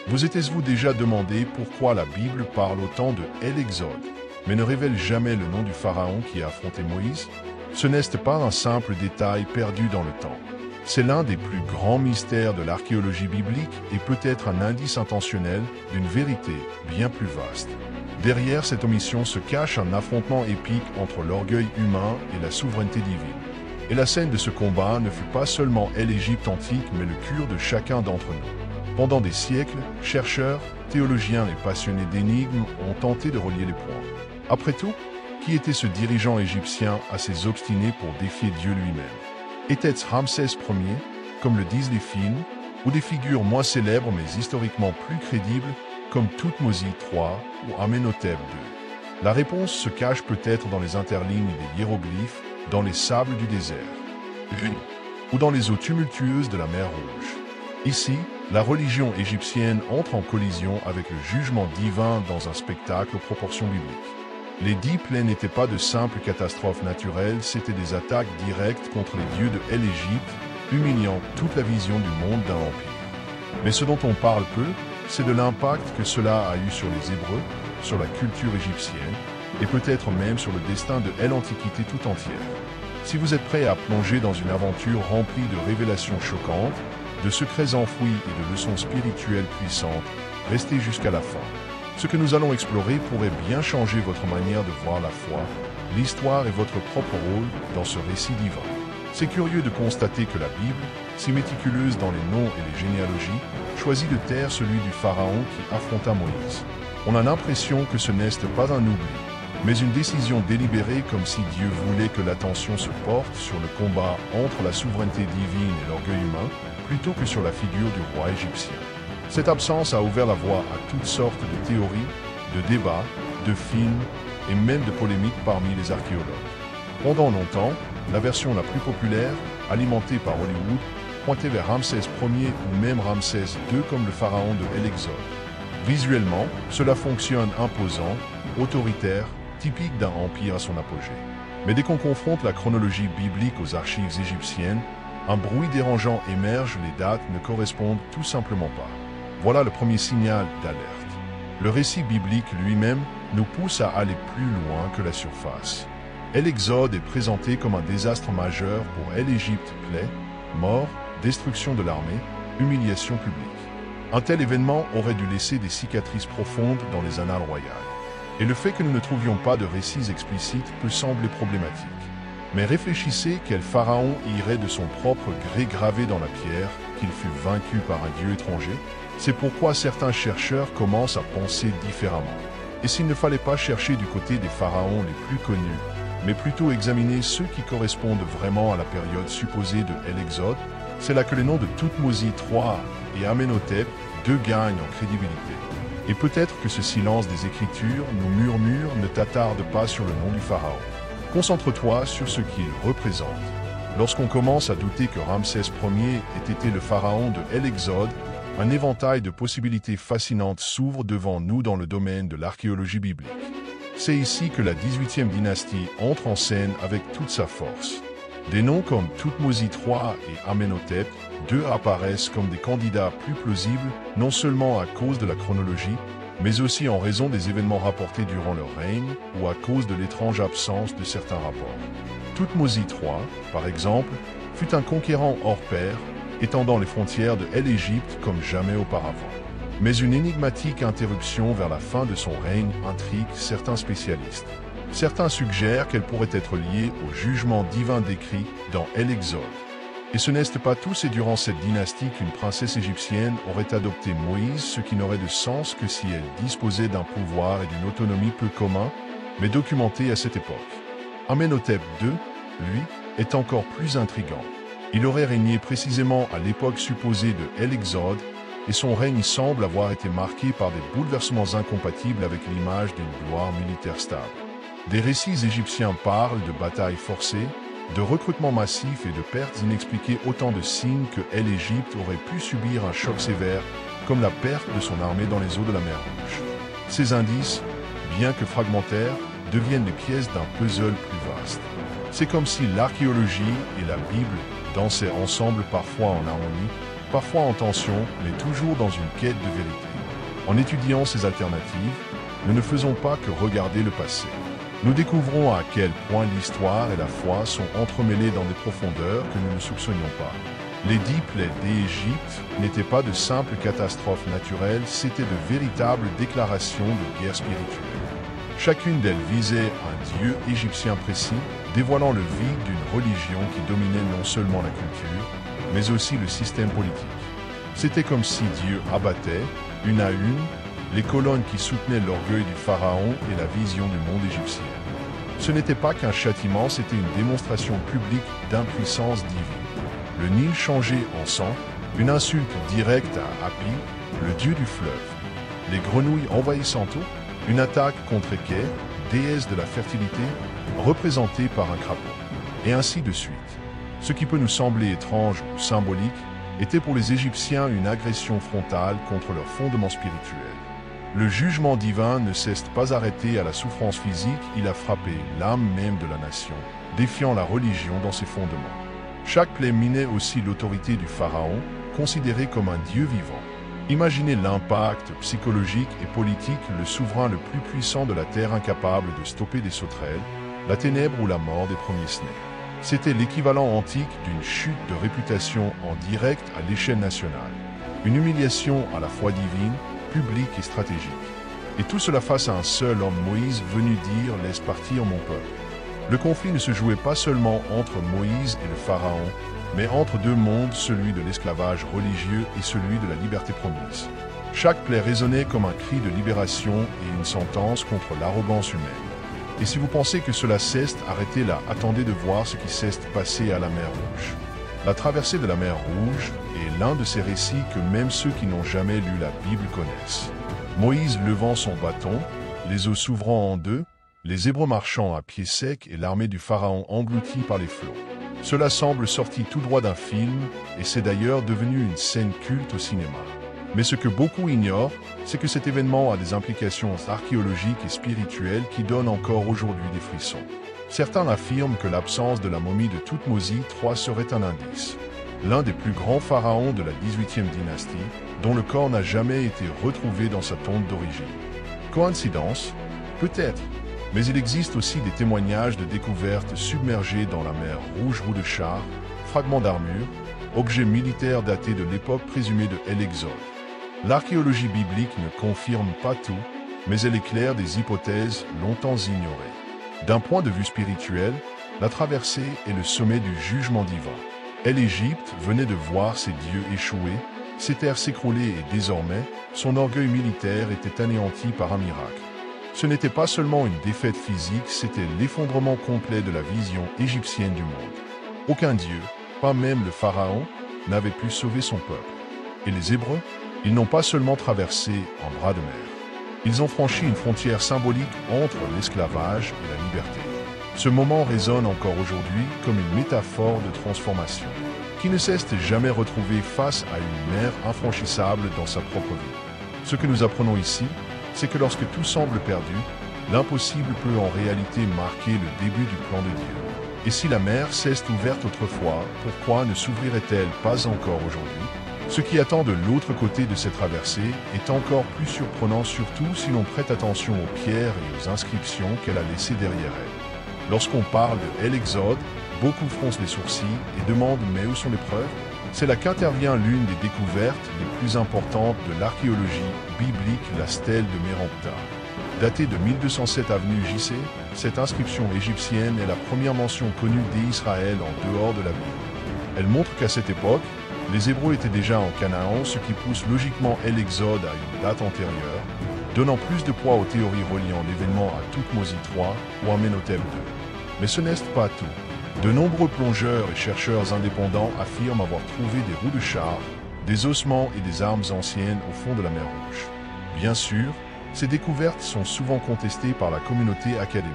Vous êtes-vous déjà demandé pourquoi la Bible parle autant de El-Exode, mais ne révèle jamais le nom du pharaon qui a affronté Moïse? Ce n'est pas un simple détail perdu dans le temps. C'est l'un des plus grands mystères de l'archéologie biblique et peut-être un indice intentionnel d'une vérité bien plus vaste. Derrière cette omission se cache un affrontement épique entre l'orgueil humain et la souveraineté divine. Et la scène de ce combat ne fut pas seulement l'Égypte antique, mais le cœur de chacun d'entre nous. Pendant des siècles, chercheurs, théologiens et passionnés d'énigmes ont tenté de relier les points. Après tout, qui était ce dirigeant égyptien assez obstiné pour défier Dieu lui-même? Était-ce Ramsès Ier, comme le disent les films, ou des figures moins célèbres mais historiquement plus crédibles, comme Toutmosis III ou Amenhotep II? La réponse se cache peut-être dans les interlignes des hiéroglyphes, dans les sables du désert, ou dans les eaux tumultueuses de la mer Rouge. Ici, la religion égyptienne entre en collision avec le jugement divin dans un spectacle aux proportions bibliques. Les 10 plaies n'étaient pas de simples catastrophes naturelles, c'étaient des attaques directes contre les dieux de l'Égypte, humiliant toute la vision du monde d'un empire. Mais ce dont on parle peu, c'est de l'impact que cela a eu sur les Hébreux, sur la culture égyptienne, et peut-être même sur le destin de l'Antiquité tout entière. Si vous êtes prêt à plonger dans une aventure remplie de révélations choquantes, de secrets enfouis et de leçons spirituelles puissantes, restez jusqu'à la fin. Ce que nous allons explorer pourrait bien changer votre manière de voir la foi, l'histoire et votre propre rôle dans ce récit divin. C'est curieux de constater que la Bible, si méticuleuse dans les noms et les généalogies, choisit de taire celui du pharaon qui affronta Moïse. On a l'impression que ce n'est pas un oubli, mais une décision délibérée, comme si Dieu voulait que l'attention se porte sur le combat entre la souveraineté divine et l'orgueil humain, plutôt que sur la figure du roi égyptien. Cette absence a ouvert la voie à toutes sortes de théories, de débats, de films et même de polémiques parmi les archéologues. Pendant longtemps, la version la plus populaire, alimentée par Hollywood, pointait vers Ramsès Ier ou même Ramsès II comme le pharaon de l'Exode. Visuellement, cela fonctionne imposant, autoritaire, typique d'un empire à son apogée. Mais dès qu'on confronte la chronologie biblique aux archives égyptiennes, un bruit dérangeant émerge, les dates ne correspondent tout simplement pas. Voilà le premier signal d'alerte. Le récit biblique lui-même nous pousse à aller plus loin que la surface. L'Exode est présenté comme un désastre majeur pour l'Égypte, plaies, mort, destruction de l'armée, humiliation publique. Un tel événement aurait dû laisser des cicatrices profondes dans les annales royales. Et le fait que nous ne trouvions pas de récits explicites peut sembler problématique. Mais réfléchissez quel pharaon irait de son propre gré gravé dans la pierre qu'il fut vaincu par un dieu étranger. C'est pourquoi certains chercheurs commencent à penser différemment. Et s'il ne fallait pas chercher du côté des pharaons les plus connus, mais plutôt examiner ceux qui correspondent vraiment à la période supposée de l'Exode, c'est là que les noms de Toutmosis III et Amenhotep II gagnent en crédibilité. Et peut-être que ce silence des Écritures nous murmure ne t'attarde pas sur le nom du pharaon. Concentre-toi sur ce qu'il représente. Lorsqu'on commence à douter que Ramsès Ier ait été le pharaon de l'Exode, un éventail de possibilités fascinantes s'ouvre devant nous dans le domaine de l'archéologie biblique. C'est ici que la 18e dynastie entre en scène avec toute sa force. Des noms comme Toutmosis III et Amenhotep II apparaissent comme des candidats plus plausibles, non seulement à cause de la chronologie, mais aussi en raison des événements rapportés durant leur règne ou à cause de l'étrange absence de certains rapports. Toutmosis III, par exemple, fut un conquérant hors pair, étendant les frontières de l'Égypte comme jamais auparavant. Mais une énigmatique interruption vers la fin de son règne intrigue certains spécialistes. Certains suggèrent qu'elle pourrait être liée au jugement divin décrit dans l'Exode. Et ce n'est pas tout, c'est durant cette dynastie qu'une princesse égyptienne aurait adopté Moïse, ce qui n'aurait de sens que si elle disposait d'un pouvoir et d'une autonomie peu communs, mais documentés à cette époque. Amenhotep II, lui, est encore plus intrigant. Il aurait régné précisément à l'époque supposée de l'Exode, et son règne semble avoir été marqué par des bouleversements incompatibles avec l'image d'une gloire militaire stable. Des récits égyptiens parlent de batailles forcées, de recrutements massifs et de pertes inexpliquées, autant de signes que l'Égypte aurait pu subir un choc sévère, comme la perte de son armée dans les eaux de la mer Rouge. Ces indices, bien que fragmentaires, deviennent les pièces d'un puzzle plus vaste. C'est comme si l'archéologie et la Bible dansaient ensemble, parfois en harmonie, parfois en tension, mais toujours dans une quête de vérité. En étudiant ces alternatives, nous ne faisons pas que regarder le passé. Nous découvrons à quel point l'histoire et la foi sont entremêlées dans des profondeurs que nous ne soupçonnions pas. Les 10 plaies d'Égypte n'étaient pas de simples catastrophes naturelles, c'étaient de véritables déclarations de guerre spirituelle. Chacune d'elles visait un dieu égyptien précis, dévoilant le vide d'une religion qui dominait non seulement la culture, mais aussi le système politique. C'était comme si Dieu abattait, une à une, les colonnes qui soutenaient l'orgueil du pharaon et la vision du monde égyptien. Ce n'était pas qu'un châtiment, c'était une démonstration publique d'impuissance divine. Le Nil changé en sang, une insulte directe à Hapi, le dieu du fleuve. Les grenouilles envahissantes, une attaque contre Eke, déesse de la fertilité, représentée par un crapaud. Et ainsi de suite. Ce qui peut nous sembler étrange ou symbolique était pour les Égyptiens une agression frontale contre leurs fondements spirituels. Le jugement divin ne s'est pas arrêté à la souffrance physique, il a frappé l'âme même de la nation, défiant la religion dans ses fondements. Chaque plaie minait aussi l'autorité du pharaon, considéré comme un dieu vivant. Imaginez l'impact psychologique et politique, le souverain le plus puissant de la terre incapable de stopper des sauterelles, la ténèbre ou la mort des premiers-nés. C'était l'équivalent antique d'une chute de réputation en direct à l'échelle nationale. Une humiliation à la fois divine, publique et stratégique. Et tout cela face à un seul homme, Moïse, venu dire « Laisse partir mon peuple ». Le conflit ne se jouait pas seulement entre Moïse et le pharaon, mais entre deux mondes, celui de l'esclavage religieux et celui de la liberté promise. Chaque plaie résonnait comme un cri de libération et une sentence contre l'arrogance humaine. Et si vous pensez que cela cesse, arrêtez là, attendez de voir ce qui s'est passé à la mer Rouge. La traversée de la mer Rouge est l'un de ces récits que même ceux qui n'ont jamais lu la Bible connaissent. Moïse levant son bâton, les eaux s'ouvrant en deux, les Hébreux marchant à pied sec et l'armée du pharaon engloutie par les flots. Cela semble sorti tout droit d'un film, et c'est d'ailleurs devenu une scène culte au cinéma. Mais ce que beaucoup ignorent, c'est que cet événement a des implications archéologiques et spirituelles qui donnent encore aujourd'hui des frissons. Certains affirment que l'absence de la momie de Toutmosis III serait un indice. L'un des plus grands pharaons de la 18e dynastie, dont le corps n'a jamais été retrouvé dans sa tombe d'origine. Coïncidence? Peut-être. Mais il existe aussi des témoignages de découvertes submergées dans la mer Rouge, roues de chars, fragments d'armure, objets militaires datés de l'époque présumée de l'Exode. L'archéologie biblique ne confirme pas tout, mais elle éclaire des hypothèses longtemps ignorées. D'un point de vue spirituel, la traversée est le sommet du jugement divin. L'Égypte venait de voir ses dieux échouer, ses terres s'écrouler et désormais, son orgueil militaire était anéanti par un miracle. Ce n'était pas seulement une défaite physique, c'était l'effondrement complet de la vision égyptienne du monde. Aucun dieu, pas même le pharaon, n'avait pu sauver son peuple. Et les Hébreux, ils n'ont pas seulement traversé un bras de mer. Ils ont franchi une frontière symbolique entre l'esclavage et la liberté. Ce moment résonne encore aujourd'hui comme une métaphore de transformation, qui ne cesse jamais retrouvée face à une mer infranchissable dans sa propre vie. Ce que nous apprenons ici, c'est que lorsque tout semble perdu, l'impossible peut en réalité marquer le début du plan de Dieu. Et si la mer s'est ouverte autrefois, pourquoi ne s'ouvrirait-elle pas encore aujourd'hui? Ce qui attend de l'autre côté de cette traversée est encore plus surprenant, surtout si l'on prête attention aux pierres et aux inscriptions qu'elle a laissées derrière elle. Lorsqu'on parle de l'Exode, beaucoup froncent les sourcils et demandent « mais où sont les preuves ?» C'est là qu'intervient l'une des découvertes les plus importantes de l'archéologie biblique, la stèle de Mérenptah. Datée de 1207 avenue JC, cette inscription égyptienne est la première mention connue d'Israël en dehors de la Bible. Elle montre qu'à cette époque, les Hébreux étaient déjà en Canaan, ce qui pousse logiquement l'Exode à une date antérieure, donnant plus de poids aux théories reliant l'événement à Toutmosis III ou à Amenhotep II. Mais ce n'est pas tout. De nombreux plongeurs et chercheurs indépendants affirment avoir trouvé des roues de chars, des ossements et des armes anciennes au fond de la mer Rouge. Bien sûr, ces découvertes sont souvent contestées par la communauté académique.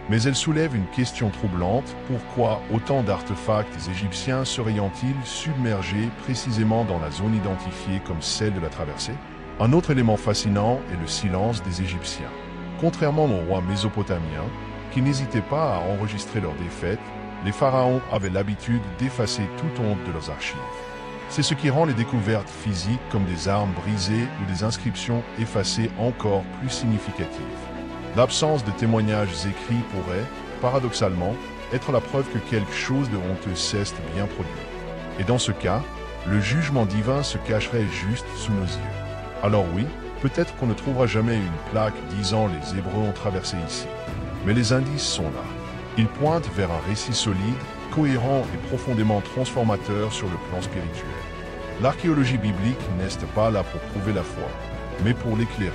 Mais elles soulèvent une question troublante, pourquoi autant d'artefacts égyptiens seraient-ils submergés précisément dans la zone identifiée comme celle de la traversée? Un autre élément fascinant est le silence des Égyptiens. Contrairement aux rois mésopotamiens, qui n'hésitaient pas à enregistrer leurs défaites, les pharaons avaient l'habitude d'effacer toute honte de leurs archives. C'est ce qui rend les découvertes physiques comme des armes brisées ou des inscriptions effacées encore plus significatives. L'absence de témoignages écrits pourrait, paradoxalement, être la preuve que quelque chose de honteux s'est bien produit. Et dans ce cas, le jugement divin se cacherait juste sous nos yeux. Alors oui, peut-être qu'on ne trouvera jamais une plaque disant « les Hébreux ont traversé ici ». Mais les indices sont là. Ils pointent vers un récit solide, cohérent et profondément transformateur sur le plan spirituel. L'archéologie biblique n'est pas là pour prouver la foi, mais pour l'éclairer.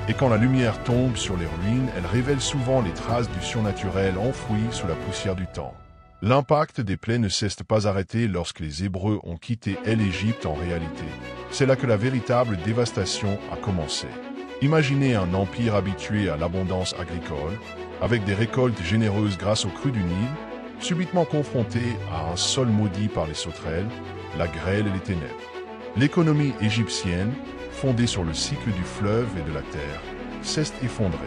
Et quand la lumière tombe sur les ruines, elle révèle souvent les traces du surnaturel enfoui sous la poussière du temps. L'impact des plaies ne s'est pas arrêté lorsque les Hébreux ont quitté l'Égypte en réalité. C'est là que la véritable dévastation a commencé. Imaginez un empire habitué à l'abondance agricole, avec des récoltes généreuses grâce aux crues du Nil, subitement confronté à un sol maudit par les sauterelles, la grêle et les ténèbres. L'économie égyptienne, fondée sur le cycle du fleuve et de la terre, s'est effondrée.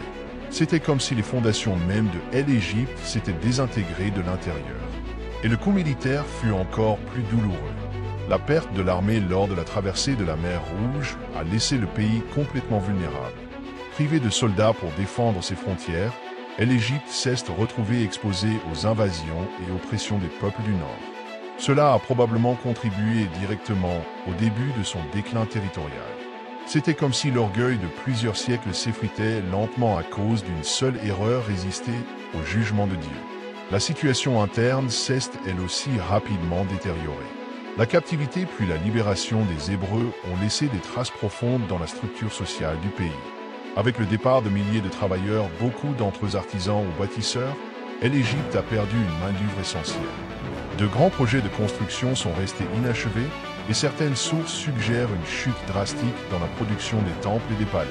C'était comme si les fondations mêmes de l'Égypte s'étaient désintégrées de l'intérieur. Et le coup militaire fut encore plus douloureux. La perte de l'armée lors de la traversée de la mer Rouge a laissé le pays complètement vulnérable. Privé de soldats pour défendre ses frontières, l'Égypte s'est retrouvée exposée aux invasions et aux pressions des peuples du Nord. Cela a probablement contribué directement au début de son déclin territorial. C'était comme si l'orgueil de plusieurs siècles s'effritait lentement à cause d'une seule erreur résistée au jugement de Dieu. La situation interne s'est elle aussi rapidement détériorée. La captivité puis la libération des Hébreux ont laissé des traces profondes dans la structure sociale du pays. Avec le départ de milliers de travailleurs, beaucoup d'entre eux artisans ou bâtisseurs, l'Égypte a perdu une main-d'œuvre essentielle. De grands projets de construction sont restés inachevés et certaines sources suggèrent une chute drastique dans la production des temples et des palais.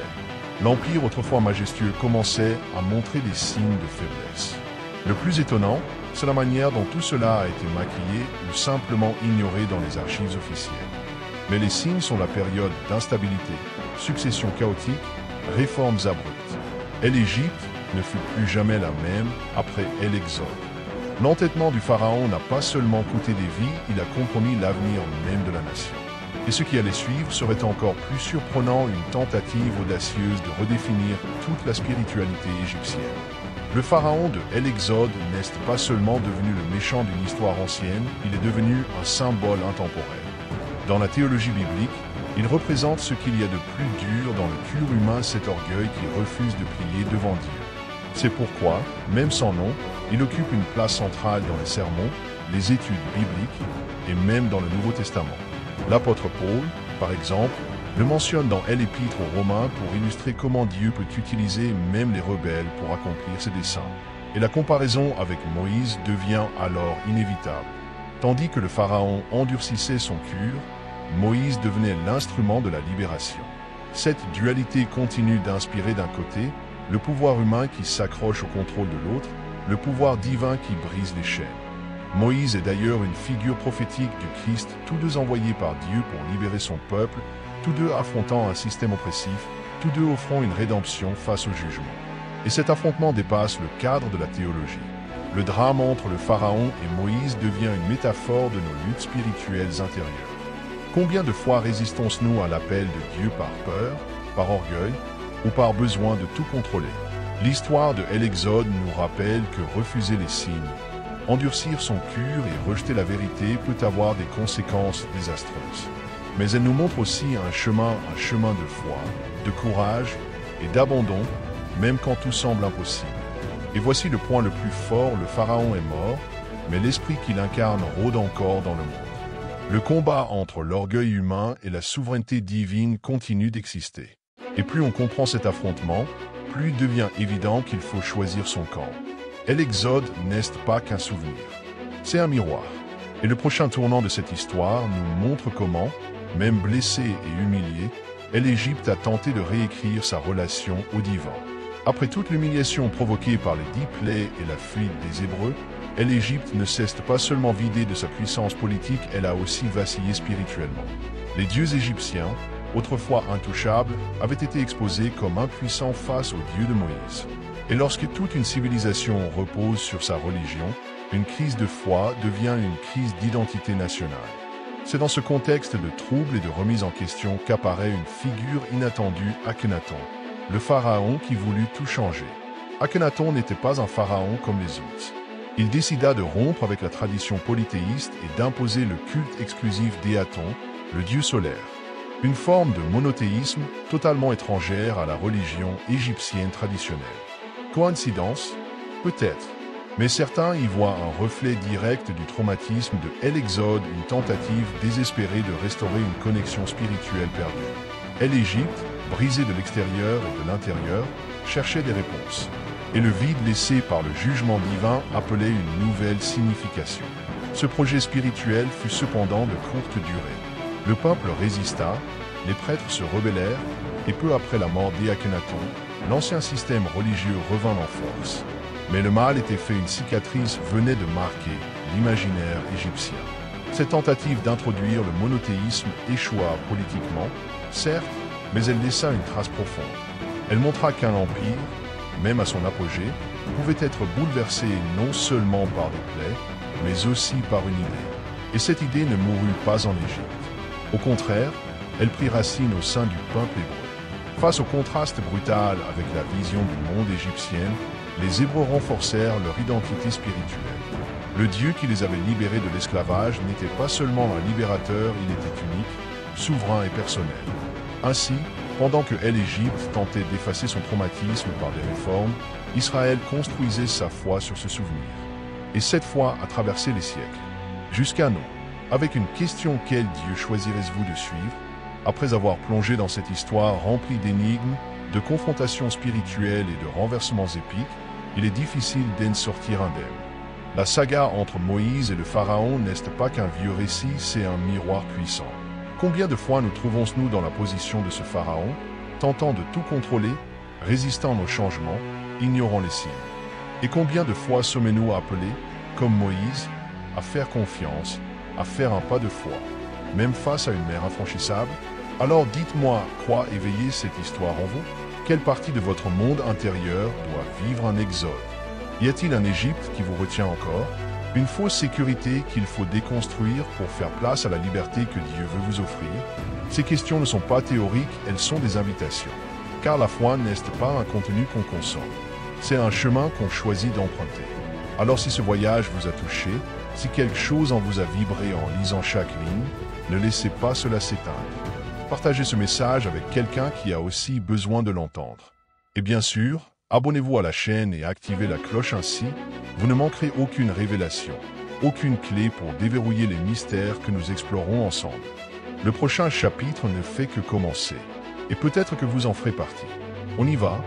L'empire autrefois majestueux commençait à montrer des signes de faiblesse. Le plus étonnant, c'est la manière dont tout cela a été maquillé ou simplement ignoré dans les archives officielles. Mais les signes sont la période d'instabilité, succession chaotique, réformes abruptes. L'Égypte ne fut plus jamais la même après l'exode. L'entêtement du pharaon n'a pas seulement coûté des vies, il a compromis l'avenir même de la nation. Et ce qui allait suivre serait encore plus surprenant, une tentative audacieuse de redéfinir toute la spiritualité égyptienne. Le pharaon de l'exode n'est pas seulement devenu le méchant d'une histoire ancienne, il est devenu un symbole intemporel. Dans la théologie biblique, il représente ce qu'il y a de plus dur dans le cœur humain, cet orgueil qui refuse de plier devant Dieu. C'est pourquoi, même sans nom, il occupe une place centrale dans les sermons, les études bibliques et même dans le Nouveau Testament. L'apôtre Paul, par exemple, le mentionne dans l'Épître aux Romains pour illustrer comment Dieu peut utiliser même les rebelles pour accomplir ses desseins. Et la comparaison avec Moïse devient alors inévitable. Tandis que le pharaon endurcissait son cœur, Moïse devenait l'instrument de la libération. Cette dualité continue d'inspirer d'un côté le pouvoir humain qui s'accroche au contrôle de l'autre, le pouvoir divin qui brise les chaînes. Moïse est d'ailleurs une figure prophétique du Christ, tous deux envoyés par Dieu pour libérer son peuple, tous deux affrontant un système oppressif, tous deux offrant une rédemption face au jugement. Et cet affrontement dépasse le cadre de la théologie. Le drame entre le pharaon et Moïse devient une métaphore de nos luttes spirituelles intérieures. Combien de fois résistons-nous à l'appel de Dieu par peur, par orgueil ou par besoin de tout contrôler? L'histoire de l'exode nous rappelle que refuser les signes, endurcir son cœur et rejeter la vérité peut avoir des conséquences désastreuses. Mais elle nous montre aussi un chemin de foi, de courage et d'abandon, même quand tout semble impossible. Et voici le point le plus fort, le pharaon est mort, mais l'esprit qu'il incarne rôde encore dans le monde. Le combat entre l'orgueil humain et la souveraineté divine continue d'exister. Et plus on comprend cet affrontement, plus il devient évident qu'il faut choisir son camp. L'exode n'est pas qu'un souvenir, c'est un miroir. Et le prochain tournant de cette histoire nous montre comment, même blessé et humilié, l'Égypte a tenté de réécrire sa relation au divin. Après toute l'humiliation provoquée par les 10 plaies et la fuite des Hébreux, l'Égypte ne s'est pas seulement vidée de sa puissance politique, elle a aussi vacillé spirituellement. Les dieux égyptiens, autrefois intouchables, avaient été exposés comme impuissants face aux dieux de Moïse. Et lorsque toute une civilisation repose sur sa religion, une crise de foi devient une crise d'identité nationale. C'est dans ce contexte de troubles et de remise en question qu'apparaît une figure inattendue, Akhenaton, le pharaon qui voulut tout changer. Akhenaton n'était pas un pharaon comme les autres. Il décida de rompre avec la tradition polythéiste et d'imposer le culte exclusif d'Eaton, le dieu solaire. Une forme de monothéisme totalement étrangère à la religion égyptienne traditionnelle. Coïncidence? Peut-être. Mais certains y voient un reflet direct du traumatisme de l'Exode, une tentative désespérée de restaurer une connexion spirituelle perdue. L'Égypte, brisée de l'extérieur et de l'intérieur, cherchait des réponses. Et le vide laissé par le jugement divin appelait une nouvelle signification. Ce projet spirituel fut cependant de courte durée. Le peuple résista, les prêtres se rebellèrent, et peu après la mort d'Akhenaton, l'ancien système religieux revint en force. Mais le mal était fait, une cicatrice venait de marquer l'imaginaire égyptien. Cette tentative d'introduire le monothéisme échoua politiquement, certes, mais elle laissa une trace profonde. Elle montra qu'un empire, même à son apogée, pouvait être bouleversé non seulement par des plaies, mais aussi par une idée. Et cette idée ne mourut pas en Égypte. Au contraire, elle prit racine au sein du peuple hébreu. Face au contraste brutal avec la vision du monde égyptienne, les Hébreux renforcèrent leur identité spirituelle. Le Dieu qui les avait libérés de l'esclavage n'était pas seulement un libérateur, il était unique, souverain et personnel. Ainsi, pendant que l'Égypte tentait d'effacer son traumatisme par des réformes, Israël construisait sa foi sur ce souvenir. Et cette foi a traversé les siècles. Jusqu'à nous, avec une question: quel Dieu choisirez-vous de suivre? Après avoir plongé dans cette histoire remplie d'énigmes, de confrontations spirituelles et de renversements épiques, il est difficile d'en sortir indemne. La saga entre Moïse et le Pharaon n'est pas qu'un vieux récit, c'est un miroir puissant. Combien de fois nous trouvons-nous dans la position de ce Pharaon, tentant de tout contrôler, résistant aux changements, ignorant les signes? Et combien de fois sommes-nous appelés, comme Moïse, à faire confiance, à faire un pas de foi, même face à une mer infranchissable? Alors dites-moi, quoi éveiller cette histoire en vous? Quelle partie de votre monde intérieur doit vivre un exode? Y a-t-il un Égypte qui vous retient encore? Une fausse sécurité qu'il faut déconstruire pour faire place à la liberté que Dieu veut vous offrir? Ces questions ne sont pas théoriques, elles sont des invitations. Car la foi n'est pas un contenu qu'on consomme. C'est un chemin qu'on choisit d'emprunter. Alors si ce voyage vous a touché, si quelque chose en vous a vibré en lisant chaque ligne, ne laissez pas cela s'éteindre. Partagez ce message avec quelqu'un qui a aussi besoin de l'entendre. Et bien sûr, abonnez-vous à la chaîne et activez la cloche, ainsi vous ne manquerez aucune révélation, aucune clé pour déverrouiller les mystères que nous explorons ensemble. Le prochain chapitre ne fait que commencer, et peut-être que vous en ferez partie. On y va?